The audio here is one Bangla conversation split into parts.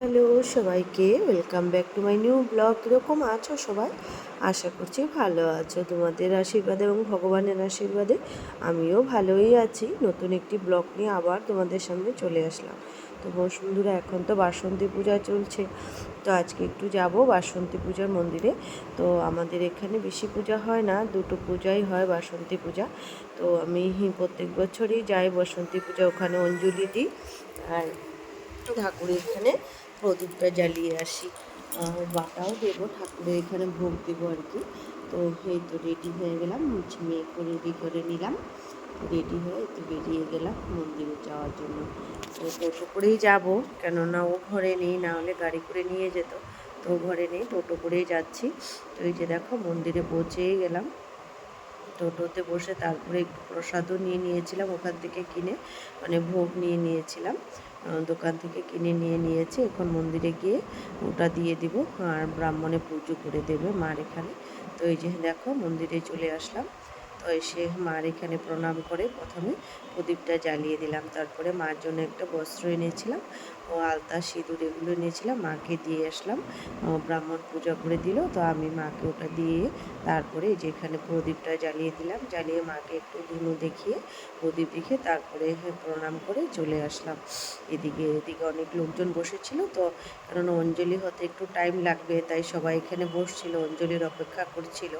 হ্যালো সবাইকে, welcome back to my new blog. কীরকম আছো সবাই? আশা করছি ভালো আছো। তোমাদের আশীর্বাদে এবং ভগবানের আশীর্বাদে আমিও ভালোই আছি। নতুন একটি ব্লগ নিয়ে আবার তোমাদের সামনে চলে আসলাম। তো বন্ধুরা, এখন তো বাসন্তী পূজা চলছে, তো আজকে একটু যাব বাসন্তী পূজার মন্দিরে। তো আমাদের এখানে বেশি পূজা হয় না, দুটো পূজাই হয় বাসন্তী পূজা। তো আমি প্রত্যেক বছরই যাই বাসন্তী পূজা, ওখানে অঞ্জলি দিই আর ঠাকুরের এখানে প্রদীপটা জ্বালিয়ে আসি। বাটাও দেবো, ঠাকুরের এখানে ভোগ দেবো আর কি। তো এই তো রেডি হয়ে গেলাম, মেয়েকে রেডি করে নিলাম। রেডি হয়ে একটু বেরিয়ে গেলাম মন্দিরে যাওয়ার জন্য। তো টোটো করেই যাবো, কেননা ও ঘরে নেই, না হলে গাড়ি করে নিয়ে যেত। তো ঘরে নেই, টোটো করেই যাচ্ছি। তো এই যে দেখো মন্দিরে পৌঁছেই গেলাম। টোটোতে বসে তারপরে একটু প্রসাদও নিয়ে নিয়েছিলাম ওখান থেকে কিনে, মানে ভোগ নিয়ে নিয়েছিলাম, দোকান থেকে কিনে নিয়ে নিয়েছি। এখন মন্দিরে গিয়ে ওটা দিয়ে দিব আর ব্রাহ্মণে পুজো করে দেবে মার এখানে। তো এই যে দেখো মন্দিরে চলে আসলাম। তো এসে মার এখানে প্রণাম করে প্রথমে প্রদীপটা জ্বালিয়ে দিলাম। তারপরে মার জন্য একটা বস্ত্র এনেছিলাম, ও আলতা সিঁদুর এগুলো এনেছিলাম, মাকে দিয়ে আসলাম। ব্রাহ্মণ পূজা করে দিল, তো আমি মাকে ওটা দিয়ে তারপরে এই যে এখানে প্রদীপটা জ্বালিয়ে দিলাম। জ্বালিয়ে মাকে একটু ধুনো দেখিয়ে প্রদীপ দেখে তারপরে প্রণাম করে চলে আসলাম। এদিকে অনেক লোকজন বসেছিল, তো কারণ অঞ্জলি হতে একটু টাইম লাগবে, তাই সবাই এখানে বসছিল, অঞ্জলির অপেক্ষা করছিল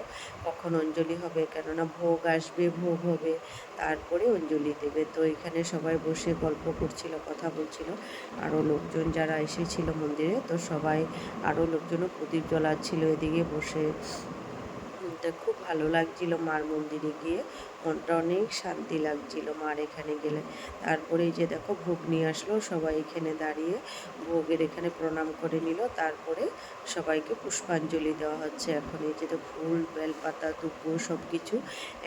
কখন অঞ্জলি হবে, কেননা ভোগ আসবে, ভোগ হবে, তারপরে অঞ্জলি দেবে। তো এখানে সবাই বসে গল্প করছিল, কথা বলছিল। আরও লোকজন যারা এসেছিল মন্দিরে, তো সবাই আরও লোকজনও প্রদীপ জ্বলাচ্ছিল এদিকে বসে। তা খুব ভালো লাগছিল মার মন্দিরে গিয়ে, মনটা অনেক শান্তি লাগছিল মার এখানে গেলে। তারপরে এই যে দেখো ভোগ নিয়ে আসলো, সবাই এখানে দাঁড়িয়ে ভোগের এখানে প্রণাম করে নিল। তারপরে সবাইকে পুষ্পাঞ্জলি দেওয়া হচ্ছে। এখন এই যে ফুল, বেলপাতা, দুব্বো সব কিছু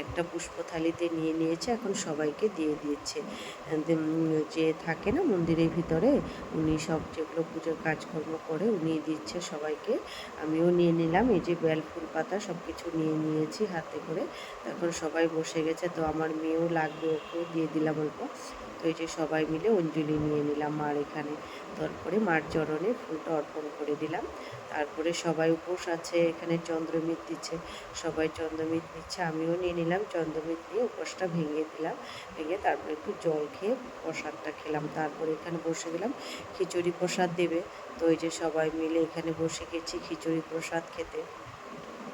একটা পুষ্পথালিতে নিয়ে নিয়েছে, এখন সবাইকে দিয়ে দিয়েছে। যে থাকে না মন্দিরের ভিতরে, উনি সব যেগুলো পুজোর কাজকর্ম করে উনি দিচ্ছে সবাইকে। আমিও নিয়ে নিলাম, এই যে বেল ফুল পাতা সব কিছু নিয়ে নিয়েছি হাতে করে। এখন সবাই বসে গেছে, তো আমার মেয়েও লাগবে, ওকেও দিয়ে দিলাম অল্প। তো এই যে সবাই মিলে অঞ্জলি নিয়ে নিলাম মার এখানে। তারপরে মার চরণে ফুলটা অর্পণ করে দিলাম। তারপরে সবাই উপোস আছে, এখানে চন্দ্রমিত দিচ্ছে, সবাই চন্দ্রমিত নিচ্ছে, আমিও নিয়ে নিলাম চন্দ্রমিত নিয়ে উপোসটা ভেঙে দিলাম। ভেঙে তারপরে একটু জল খেয়ে প্রসাদটা খেলাম। তারপরে এখানে বসে গেলাম, খিচুড়ি প্রসাদ দেবে। তো এই যে সবাই মিলে এখানে বসে গেছি খিচুড়ি প্রসাদ খেতে।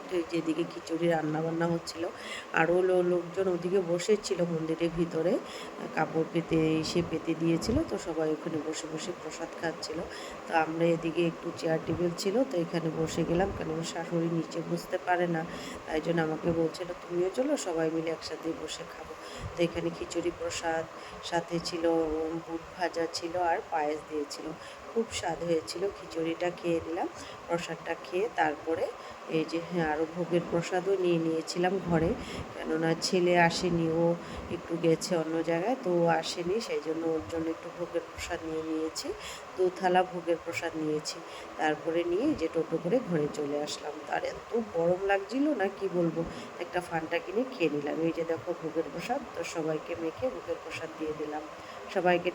তো এই যে এদিকে খিচুড়ি রান্নাবান্না হচ্ছিল, আরও লোকজন ওদিকে বসেছিল মন্দিরের ভিতরে, কাপড় পেতে এসে পেতে দিয়েছিল, তো সবাই ওখানে বসে বসে প্রসাদ খাচ্ছিল। তো আমরা এদিকে একটু চেয়ার টেবিল ছিল, তো এখানে বসে গেলাম, কেন শাশুড়ি নিচে বসতে পারে না, তাই জন্য আমাকে বলছিল তুমিও চলো, সবাই মিলে একসাথে বসে খাবো। তো এখানে খিচুড়ি প্রসাদ, সাথে ছিল বুট ভাজা ছিল আর পায়েস দিয়েছিল, খুব স্বাদ হয়েছিল। খিচুড়িটা খেয়ে নিলাম, প্রসাদটা খেয়ে তারপরে এই যে আরও ভোগের প্রসাদও নিয়ে নিয়েছিলাম ঘরে, কেননা ছেলে আসেনি, ও একটু গেছে অন্য জায়গায়, তো ও আসেনি, সেই জন্য ওর জন্য একটু ভোগের প্রসাদ নিয়ে নিয়েছি, 2 থালা ভোগের প্রসাদ নিয়েছি। তারপরে নিয়ে যে টোটো করে ঘরে চলে আসলাম। তার এত গরম লাগছিল না কি বলবো, একটা ফান্টা কিনে খেয়ে নিলাম। এই যে দেখো ভোগের প্রসাদ, তো সবাইকে মেখে ভোগের প্রসাদ দিয়ে দিলাম। সবাইকে